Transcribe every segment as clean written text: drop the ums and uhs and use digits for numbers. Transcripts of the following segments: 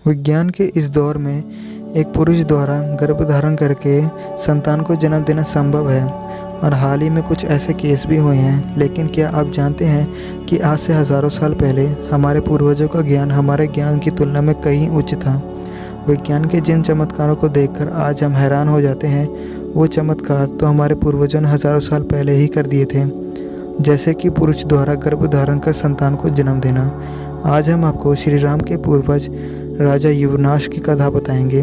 विज्ञान के इस दौर में एक पुरुष द्वारा गर्भधारण करके संतान को जन्म देना संभव है और हाल ही में कुछ ऐसे केस भी हुए हैं। लेकिन क्या आप जानते हैं कि आज से हज़ारों साल पहले हमारे पूर्वजों का ज्ञान हमारे ज्ञान की तुलना में कहीं उच्च था। विज्ञान के जिन चमत्कारों को देखकर आज हम हैरान हो जाते हैं, वो चमत्कार तो हमारे पूर्वजों ने हज़ारों साल पहले ही कर दिए थे, जैसे कि पुरुष द्वारा गर्भधारण कर संतान को जन्म देना। आज हम आपको श्री राम के पूर्वज राजा युवराश की कथा बताएंगे,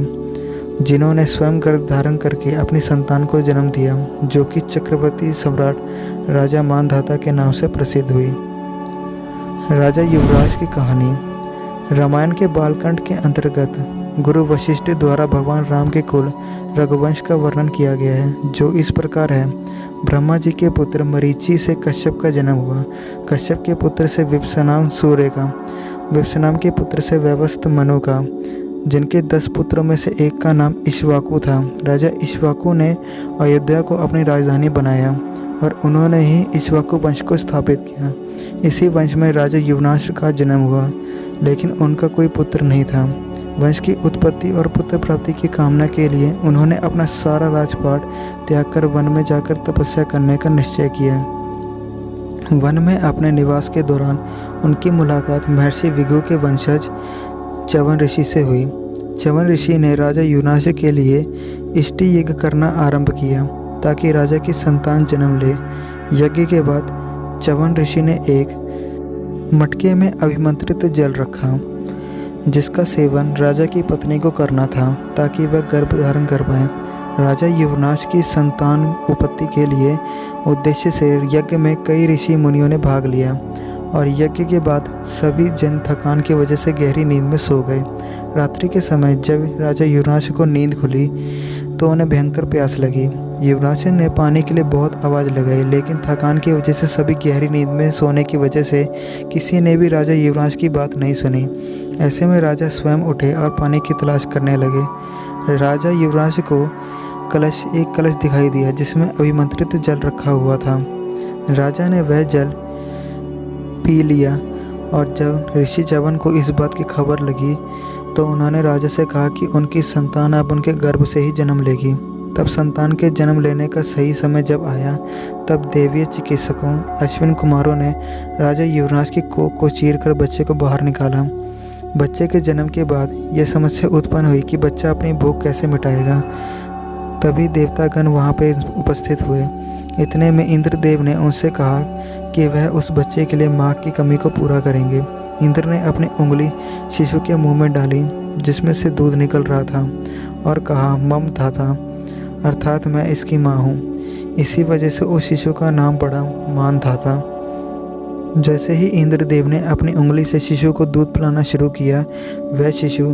जिन्होंने स्वयं गर्भधारण करके अपनी संतान को जन्म दिया, जो कि चक्रवर्ती सम्राट राजा मानधाता के नाम से प्रसिद्ध हुई। राजा युवराज की कहानी। रामायण के बालकांड के अंतर्गत गुरु वशिष्ठ द्वारा भगवान राम के कुल रघुवंश का वर्णन किया गया है, जो इस प्रकार है। ब्रह्मा जी के पुत्र मरीचि से कश्यप का जन्म हुआ। कश्यप के पुत्र से विप्सनाम सूर्य का, विप्सनाम के पुत्र से वैवस्वत मनु का, जिनके 10 पुत्रों में से एक का नाम इक्ष्वाकु था। राजा इक्ष्वाकु ने अयोध्या को अपनी राजधानी बनाया और उन्होंने ही इक्ष्वाकु वंश को स्थापित किया। इसी वंश में राजा युवराश का जन्म हुआ, लेकिन उनका कोई पुत्र नहीं था। वंश की उत्पत्ति और पुत्र प्राप्ति की कामना के लिए उन्होंने अपना सारा राजपाट त्याग कर वन में जाकर तपस्या करने का निश्चय किया। वन में अपने निवास के दौरान उनकी मुलाकात महर्षि विगु के वंशज च्यवन ऋषि से हुई। च्यवन ऋषि ने राजा युवराश के लिए इष्टि यज्ञ करना आरंभ किया ताकि राजा की संतान जन्म ले। यज्ञ के बाद च्यवन ऋषि ने एक मटके में अभिमंत्रित जल रखा, जिसका सेवन राजा की पत्नी को करना था ताकि वह गर्भ धारण कर पाए। राजा युवराश की संतान उत्पत्ति के लिए उद्देश्य से यज्ञ में कई ऋषि मुनियों ने भाग लिया और यज्ञ के बाद सभी जन थकान की वजह से गहरी नींद में सो गए। रात्रि के समय जब राजा युवराश को नींद खुली तो उन्हें भयंकर प्यास लगी। युवराज ने पानी के लिए बहुत आवाज़ लगाई, लेकिन थकान की वजह से सभी गहरी नींद में सोने की वजह से किसी ने भी राजा युवराज की बात नहीं सुनी। ऐसे में राजा स्वयं उठे और पानी की तलाश करने लगे। राजा युवराज को एक कलश दिखाई दिया जिसमें अभिमंत्रित जल रखा हुआ था। राजा ने वह जल पी लिया और जब ऋषि च्यवन को इस बात की खबर लगी तो उन्होंने राजा से कहा कि उनकी संतान अब उनके गर्भ से ही जन्म लेगी। तब संतान के जन्म लेने का सही समय जब आया, तब देवीय चिकित्सकों अश्विन कुमारों ने राजा युवराज की कोख को चीरकर बच्चे को बाहर निकाला। बच्चे के जन्म के बाद यह समस्या उत्पन्न हुई कि बच्चा अपनी भूख कैसे मिटाएगा। तभी देवतागण वहाँ पे उपस्थित हुए। इतने में इंद्रदेव ने उनसे कहा कि वह उस बच्चे के लिए माँ की कमी को पूरा करेंगे। इंद्र ने अपनी उंगली शिशु के मुंह में डाली, जिसमें से दूध निकल रहा था, और कहा, मम धाता, अर्थात मैं इसकी माँ हूँ। इसी वजह से उस शिशु का नाम पड़ा मानधाता। जैसे ही इंद्रदेव ने अपनी उंगली से शिशु को दूध पिलाना शुरू किया, वह शिशु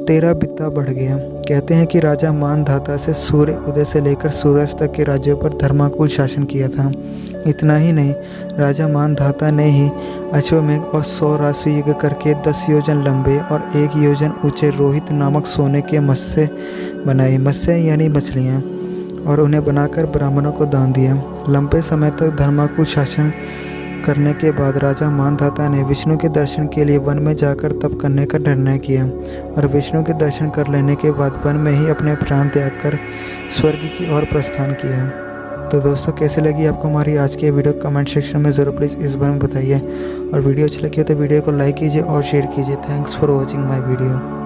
13 बित्ता बढ़ गया। कहते हैं कि राजा मानधाता से सूर्य उदय से लेकर सूर्यास्त तक के राज्यों पर धर्माकुल शासन किया था। इतना ही नहीं, राजा मानधाता ने ही अश्वमेघ और 100 राशि यज्ञ करके 10 योजन लंबे और 1 योजन ऊंचे रोहित नामक सोने के मत्स्य बनाए। मत्स्य यानी मछलियाँ, और उन्हें बनाकर ब्राह्मणों को दान दिया। लंबे समय तक धर्माकुल शासन करने के बाद राजा मानधाता ने विष्णु के दर्शन के लिए वन में जाकर तप करने का निर्णय किया और विष्णु के दर्शन कर लेने के बाद वन में ही अपने प्राण त्याग कर स्वर्ग की ओर प्रस्थान किया। तो दोस्तों, कैसे लगी आपको हमारी आज की वीडियो? कमेंट सेक्शन में ज़रूर प्लीज़ इस बारे में बताइए, और वीडियो अच्छी लगी हो तो वीडियो को लाइक कीजिए और शेयर कीजिए। Thanks for watching my video.